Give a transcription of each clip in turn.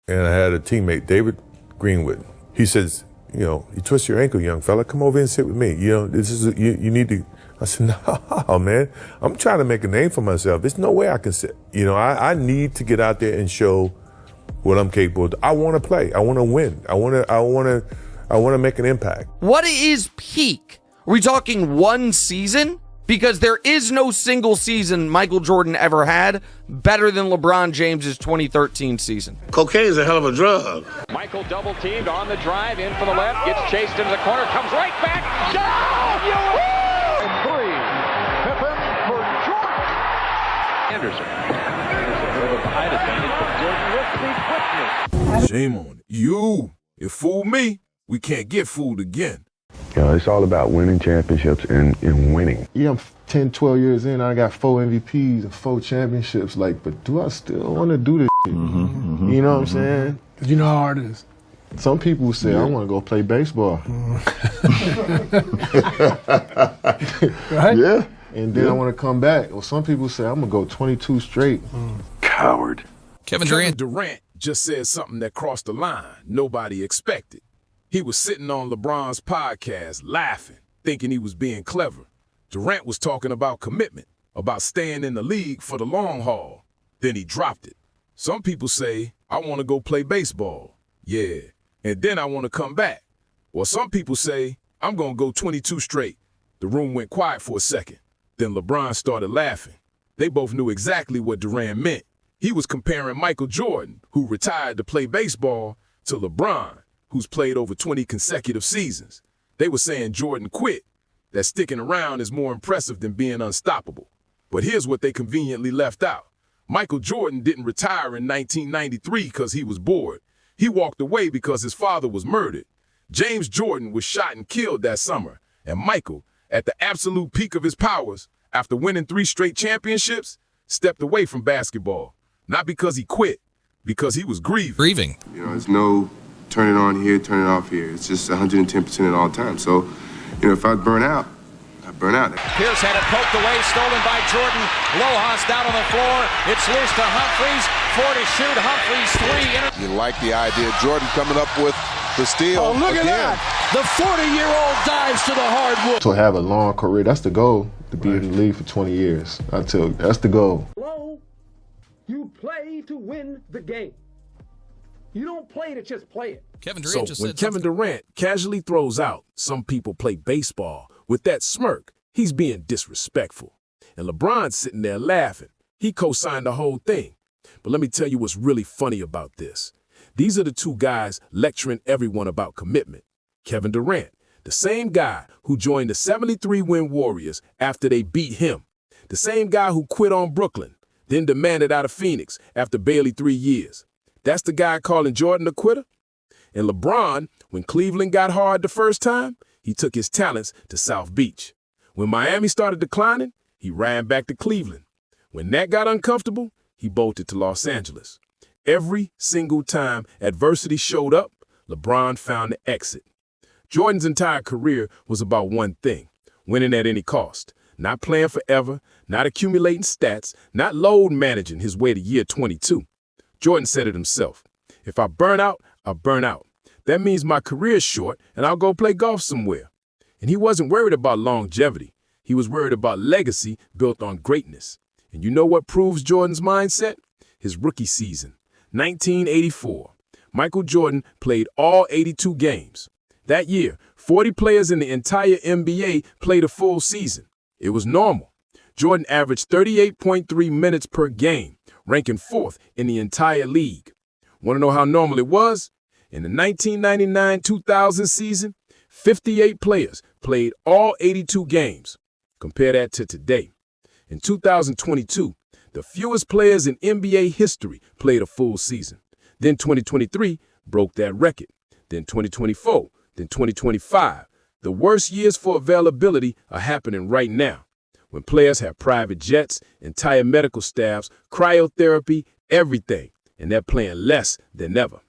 And I had a teammate, David Greenwood. He says, you know, you twist your ankle, young fella. Come over and sit with me. You know, this is you need to. I said, no, man. I'm trying to make a name for myself. There's no way I can sit. You know, I need to get out there and show what I'm capable of. I want to play. I want to win. I want to make an impact. What is peak? Are we talking one season? Because there is no single season Michael Jordan ever had better than LeBron James's 2013 season. Cocaine is a hell of a drug. Michael double teamed on the drive, in for the left, gets chased into the corner, comes right back. Down! And three. Pippen for Jordan. Anderson. There's a bit of a height advantage, but Jordan with the quickness. Shame on you. It fooled me. We can't get fooled again. You know, it's all about winning championships and winning. Yeah, I'm 10, 12 years in. I got 4 MVPs and 4 championships. Like, but do I still want to do this shit? You know what I'm saying? Because you know how hard it is. Some people say, I want to go play baseball. Right? Yeah. And then I want to come back. Or some people say, I'm going to go 22 straight. Coward. Kevin Durant just said something that crossed the line nobody expected. He was sitting on LeBron's podcast laughing, thinking he was being clever. Durant was talking about commitment, about staying in the league for the long haul. Then he dropped it. Some people say, I want to go play baseball. Yeah, and then I want to come back. Or some people say, I'm going to go 22 straight. The room went quiet for a second. Then LeBron started laughing. They both knew exactly what Durant meant. He was comparing Michael Jordan, who retired to play baseball, to LeBron, who's played over 20 consecutive seasons. They were saying Jordan quit, that sticking around is more impressive than being unstoppable. But here's what they conveniently left out. Michael Jordan didn't retire in 1993 because he was bored. He walked away because his father was murdered. James Jordan was shot and killed that summer. And Michael, at the absolute peak of his powers, after winning 3 straight championships, stepped away from basketball. Not because he quit, because he was grieving. You know, there's no turn it on here, turn it off here. It's just 110% at all times. So, you know, if I burn out, I burn out. Pierce had it poked away, stolen by Jordan. Lojas down on the floor. It's loose to Humphries. 4 to shoot. Humphries 3. You like the idea. Jordan coming up with the steal. Oh, look at that. The 40-year-old dives to the hardwood. To have a long career, that's the goal, to be in the league for 20 years. I tell you, that's the goal. Hello? You play to win the game. You don't play to just play it. So when Kevin Durant casually throws out, some people play baseball, with that smirk, he's being disrespectful. And LeBron's sitting there laughing. He co-signed the whole thing. But let me tell you what's really funny about this. These are the two guys lecturing everyone about commitment. Kevin Durant, the same guy who joined the 73-win Warriors after they beat him. The same guy who quit on Brooklyn, then demanded out of Phoenix after barely 3 years. That's the guy calling Jordan a quitter? And LeBron, when Cleveland got hard the first time, he took his talents to South Beach. When Miami started declining, he ran back to Cleveland. When that got uncomfortable, he bolted to Los Angeles. Every single time adversity showed up, LeBron found the exit. Jordan's entire career was about one thing: winning at any cost. Not playing forever, not accumulating stats, not load managing his way to year 22. Jordan said it himself. If I burn out, I burn out. That means my career's short and I'll go play golf somewhere. And he wasn't worried about longevity. He was worried about legacy built on greatness. And you know what proves Jordan's mindset? His rookie season, 1984. Michael Jordan played all 82 games. That year, 40 players in the entire NBA played a full season. It was normal. Jordan averaged 38.3 minutes per game, ranking 4th in the entire league. Want to know how normal it was? In the 1999-2000 season, 58 players played all 82 games. Compare that to today. In 2022, the fewest players in NBA history played a full season. Then 2023 broke that record. Then 2024, then 2025. The worst years for availability are happening right now, when players have private jets, entire medical staffs, cryotherapy, everything, and they're playing less than ever.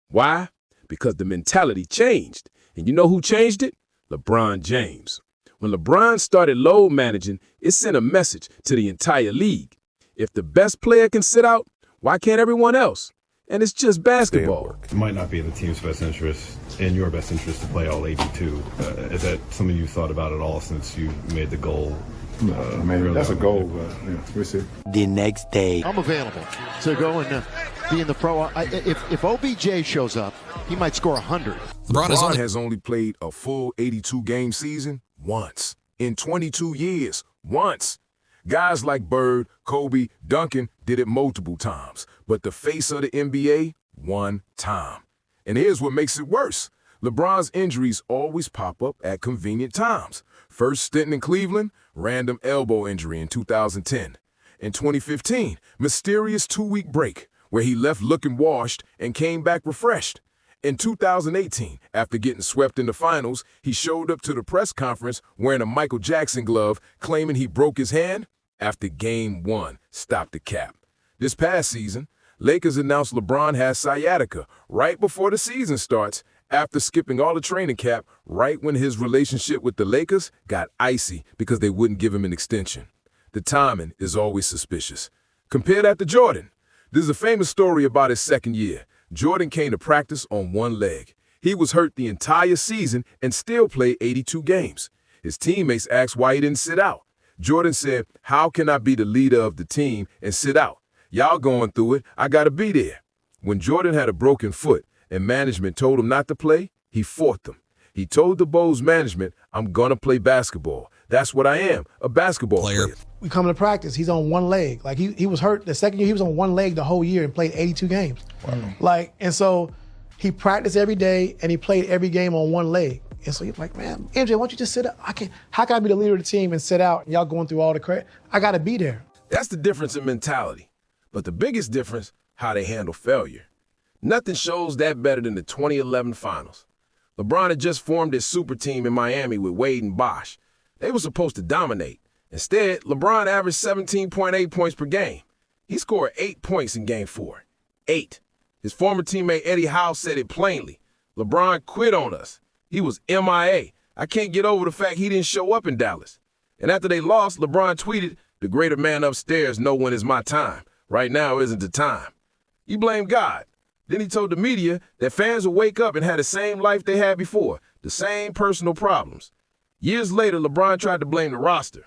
Why? Because the mentality changed. And you know who changed it? LeBron James. When LeBron started load managing, it sent a message to the entire league. If the best player can sit out, why can't everyone else? And it's just basketball. It might not be in the team's best interest, in your best interest, to play all 82. Is that something you've thought about at all since you made the goal? I mean, that's a goal, but we'll see. The next day, I'm available to go and be in the pro. If OBJ shows up, he might score 100. LeBron has only played a full 82-game season once. In 22 years, once. Guys like Bird, Kobe, Duncan did it multiple times. But the face of the NBA, one time. And here's what makes it worse. LeBron's injuries always pop up at convenient times. First stint in Cleveland, random elbow injury in 2010. In 2015, mysterious 2-week break where he left looking washed and came back refreshed. In 2018, after getting swept in the finals, he showed up to the press conference wearing a Michael Jackson glove, claiming he broke his hand after Game 1 stopped the cap. This past season, Lakers announced LeBron has sciatica right before the season starts, after skipping all the training camp right when his relationship with the Lakers got icy because they wouldn't give him an extension. The timing is always suspicious. Compare that to Jordan. There's a famous story about his second year. Jordan came to practice on one leg. He was hurt the entire season and still played 82 games. His teammates asked why he didn't sit out. Jordan said, "How can I be the leader of the team and sit out? Y'all going through it, I gotta be there." When Jordan had a broken foot and management told him not to play, he fought them. He told the Bulls management, "I'm gonna play basketball. That's what I am, a basketball player." We come to practice, he's on one leg. Like he was hurt the second year, he was on one leg the whole year and played 82 games. Wow. And so he practiced every day and he played every game on one leg. And so he's like, "Man, MJ, why don't you just sit up? How can I be the leader of the team and sit out and y'all going through all the credit? I gotta be there." That's the difference in mentality. But the biggest difference, how they handle failure. Nothing shows that better than the 2011 finals. LeBron had just formed his super team in Miami with Wade and Bosh. They were supposed to dominate. Instead, LeBron averaged 17.8 points per game. He scored 8 points in Game 4. 8. His former teammate Eddie Howe said it plainly. LeBron quit on us. He was MIA. I can't get over the fact he didn't show up in Dallas. And after they lost, LeBron tweeted, "The greater man upstairs know when is my time. Right now isn't the time." He blamed God. Then he told the media that fans would wake up and have the same life they had before, the same personal problems. Years later, LeBron tried to blame the roster.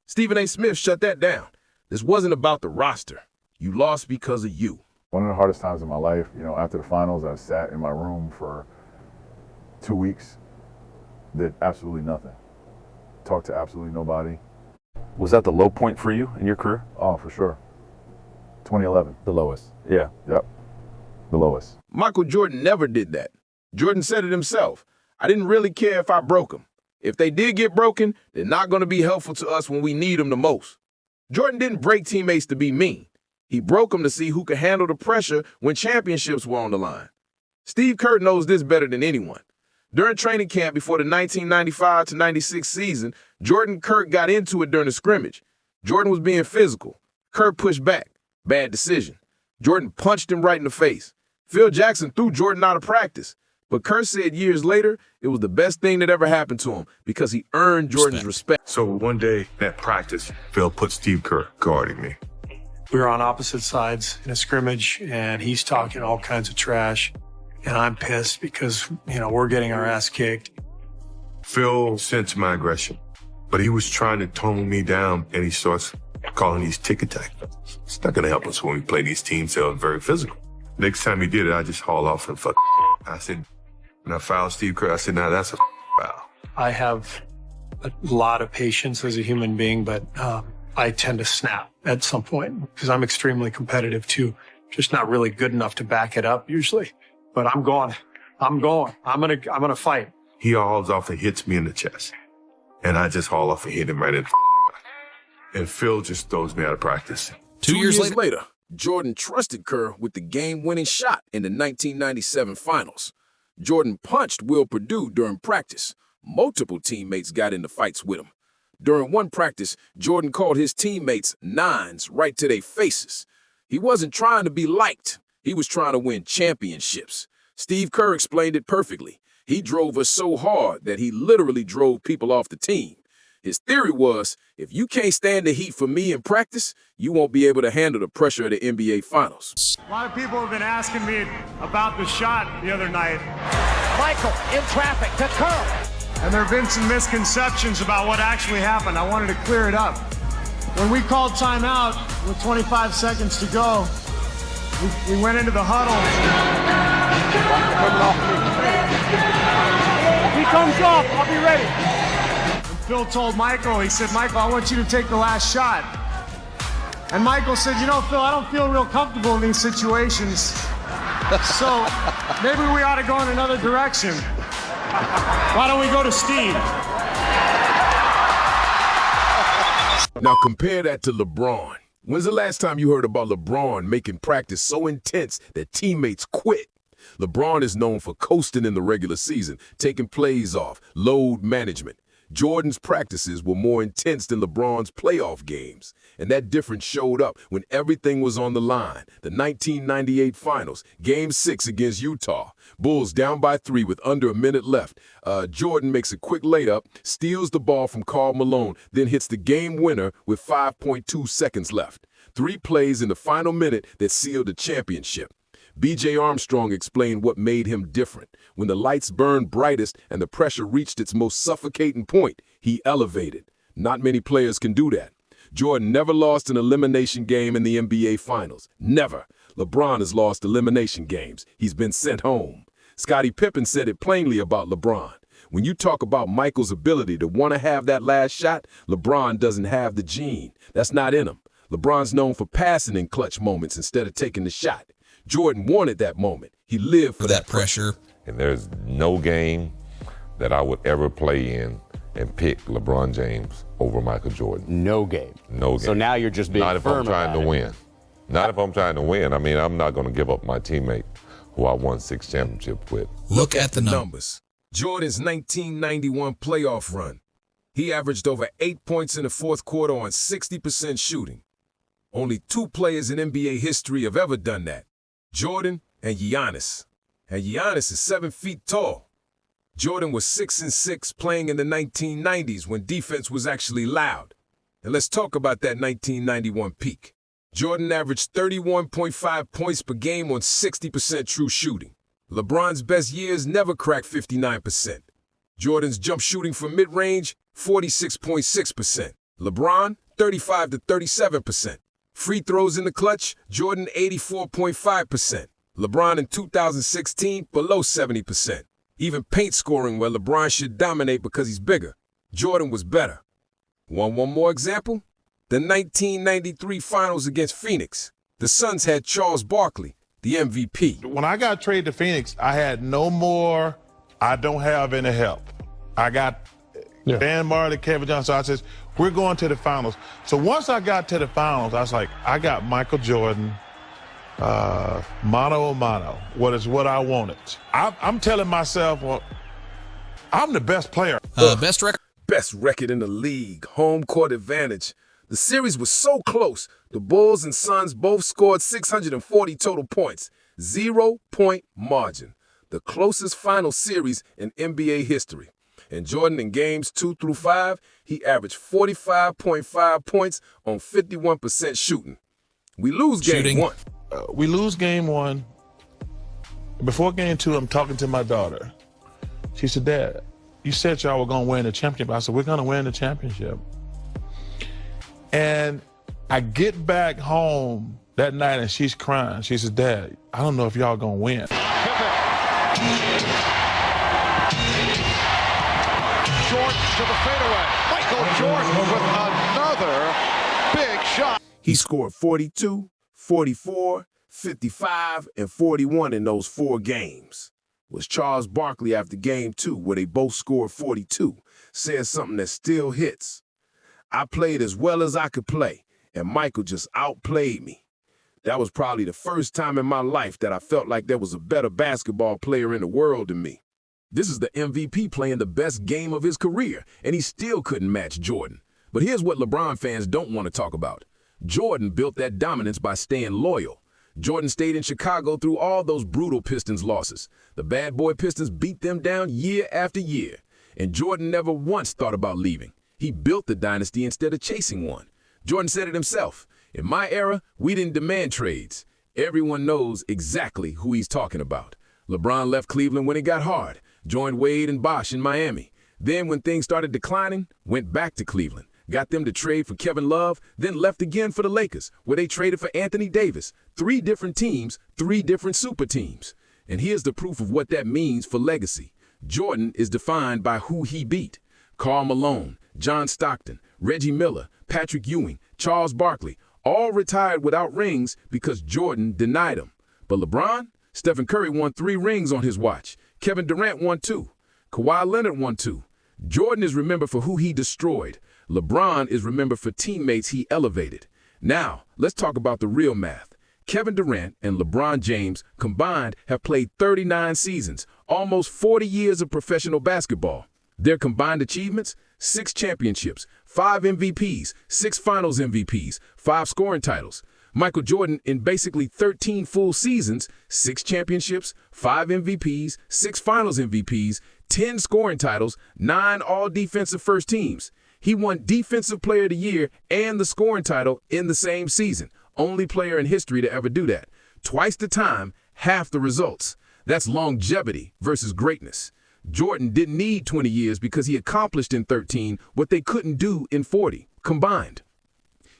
Stephen A. Smith shut that down. This wasn't about the roster. You lost because of you. One of the hardest times in my life, after the finals, I sat in my room for 2 weeks, did absolutely nothing. Talked to absolutely nobody. Was that the low point for you in your career? Oh, for sure. 2011. The lowest. Yeah. Yep. The lowest. Michael Jordan never did that. Jordan said it himself. "I didn't really care if I broke them. If they did get broken, they're not going to be helpful to us when we need them the most." Jordan didn't break teammates to be mean. He broke them to see who could handle the pressure when championships were on the line. Steve Kerr knows this better than anyone. During training camp before the 1995-96 season, Jordan and Kirk got into it during the scrimmage. Jordan was being physical. Kirk pushed back. Bad decision. Jordan punched him right in the face. Phil Jackson threw Jordan out of practice. But Kerr said years later, it was the best thing that ever happened to him because he earned Jordan's respect. So one day at practice, Phil put Steve Kerr guarding me. We were on opposite sides in a scrimmage, and he's talking all kinds of trash. And I'm pissed because, we're getting our ass kicked. Phil sensed my aggression, but he was trying to tone me down, and he starts calling these tick attack. It's not going to help us when we play these teams that are very physical. Next time he did it, I just haul off and fuck. I said, when I fouled Steve Kerr, I said, "Now that's a foul." I have a lot of patience as a human being, but I tend to snap at some point because I'm extremely competitive too. Just not really good enough to back it up usually. But I'm going. I'm gonna fight. He hauls off and hits me in the chest. And I just haul off and hit him right in the and Phil just throws me out of practice. 2 years later, Jordan trusted Kerr with the game-winning shot in the 1997 finals. Jordan punched Will Perdue during practice. Multiple teammates got into fights with him. During one practice, Jordan called his teammates nines right to their faces. He wasn't trying to be liked. He was trying to win championships. Steve Kerr explained it perfectly. He drove us so hard that he literally drove people off the team. His theory was, if you can't stand the heat for me in practice, you won't be able to handle the pressure of the NBA Finals. A lot of people have been asking me about the shot the other night. Michael in traffic to Curl. And there have been some misconceptions about what actually happened. I wanted to clear it up. When we called timeout with 25 seconds to go, we went into the huddle. He comes off, I'll be ready. And Phil told Michael, he said, Michael, I want you to take the last shot. And Michael said, you know, Phil, I don't feel real comfortable in these situations. So maybe we ought to go in another direction. Why don't we go to Steve? Now compare that to LeBron. When's the last time you heard about LeBron making practice so intense that teammates quit? LeBron is known for coasting in the regular season, taking plays off, load management. Jordan's practices were more intense than LeBron's playoff games, and that difference showed up when everything was on the line. The 1998 Finals, Game 6 against Utah. Bulls down by 3 with under a minute left. Jordan makes a quick layup, steals the ball from Karl Malone, then hits the game winner with 5.2 seconds left. 3 plays in the final minute that sealed the championship. B.J. Armstrong explained what made him different. When the lights burned brightest and the pressure reached its most suffocating point, he elevated. Not many players can do that. Jordan never lost an elimination game in the NBA Finals. Never. LeBron has lost elimination games. He's been sent home. Scottie Pippen said it plainly about LeBron. When you talk about Michael's ability to want to have that last shot, LeBron doesn't have the gene. That's not in him. LeBron's known for passing in clutch moments instead of taking the shot. Jordan wanted that moment. He lived for that pressure. And there's no game that I would ever play in and pick LeBron James over Michael Jordan. No game. No game. So now you're just being Not if I'm trying to win. Not if I'm trying to win. I mean, I'm not going to give up my teammate who I won 6 championships with. Look at the numbers. Jordan's 1991 playoff run. He averaged over 8 points in the fourth quarter on 60% shooting. Only 2 players in NBA history have ever done that. Jordan and Giannis. And Giannis is 7 feet tall. Jordan was 6'6" playing in the 1990s when defense was actually loud. And let's talk about that 1991 peak. Jordan averaged 31.5 points per game on 60% true shooting. LeBron's best years never cracked 59%. Jordan's jump shooting from mid-range, 46.6%. LeBron, 35 to 37%. Free throws in the clutch, Jordan 84.5%. LeBron in 2016, below 70%. Even paint scoring where LeBron should dominate because he's bigger. Jordan was better. Want one more example? The 1993 Finals against Phoenix. The Suns had Charles Barkley, the MVP. When I got traded to Phoenix, I had no more, I don't have any help. I got Dan Marley, Kevin Johnson. I said, we're going to the finals. So once I got to the finals, I was like, I got Michael Jordan, mano a mano. What is what I wanted. I'm telling myself, well, I'm the best player. Best record in the league, home court advantage. The series was so close, the Bulls and Suns both scored 640 total points, 0-point margin. The closest final series in NBA history. And Jordan in games 2 through 5, he averaged 45.5 points on 51% shooting. We lose game 1. We lose game 1. Before game 2, I'm talking to my daughter. She said, Dad, you said y'all were going to win the championship. I said, we're going to win the championship. And I get back home that night and she's crying. She says, Dad, I don't know if y'all going to win. Jordan to the fadeaway. Michael Jordan with another big shot. He scored 42, 44, 55, and 41 in those 4 games. It was Charles Barkley after game 2, where they both scored 42, said something that still hits. I played as well as I could play, and Michael just outplayed me. That was probably the first time in my life that I felt like there was a better basketball player in the world than me. This is the MVP playing the best game of his career, and he still couldn't match Jordan. But here's what LeBron fans don't want to talk about. Jordan built that dominance by staying loyal. Jordan stayed in Chicago through all those brutal Pistons losses. The bad boy Pistons beat them down year after year, and Jordan never once thought about leaving. He built the dynasty instead of chasing one. Jordan said it himself. In my era, we didn't demand trades. Everyone knows exactly who he's talking about. LeBron left Cleveland when it got hard, joined Wade and Bosh in Miami. Then when things started declining, went back to Cleveland, got them to trade for Kevin Love, then left again for the Lakers, where they traded for Anthony Davis. 3 different teams, 3 different super teams. And here's the proof of what that means for legacy. Jordan is defined by who he beat. Karl Malone, John Stockton, Reggie Miller, Patrick Ewing, Charles Barkley, all retired without rings because Jordan denied them. But LeBron? Stephen Curry won 3 rings on his watch. Kevin Durant won 2. Kawhi Leonard won 2. Jordan is remembered for who he destroyed. LeBron is remembered for teammates he elevated. Now, let's talk about the real math. Kevin Durant and LeBron James combined have played 39 seasons, almost 40 years of professional basketball. Their combined achievements? 6 championships, 5 MVPs, 6 finals MVPs, 5 scoring titles. Michael Jordan, in basically 13 full seasons, 6 championships, 5 MVPs, 6 finals MVPs, 10 scoring titles, 9 all-defensive first teams. He won Defensive Player of the Year and the scoring title in the same season. Only player in history to ever do that. Twice the time, half the results. That's longevity versus greatness. Jordan didn't need 20 years because he accomplished in 13 what they couldn't do in 40, combined.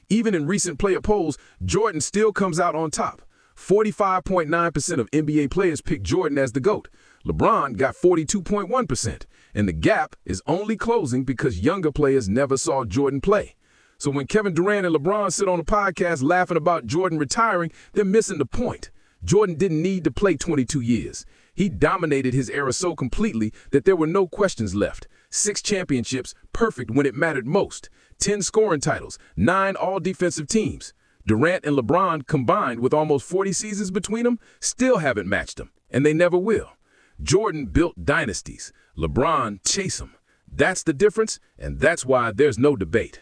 Even in recent player polls, Jordan still comes out on top. 45.9% of NBA players pick Jordan as the GOAT. LeBron got 42.1%, and the gap is only closing because younger players never saw Jordan play. So when Kevin Durant and LeBron sit on a podcast laughing about Jordan retiring, they're missing the point. Jordan didn't need to play 22 years. He dominated his era so completely that there were no questions left. 6 championships, perfect when it mattered most. 10 scoring titles, 9 all-defensive teams. Durant and LeBron combined with almost 40 seasons between them still haven't matched them, and they never will. Jordan built dynasties. LeBron chased them. That's the difference, and that's why there's no debate.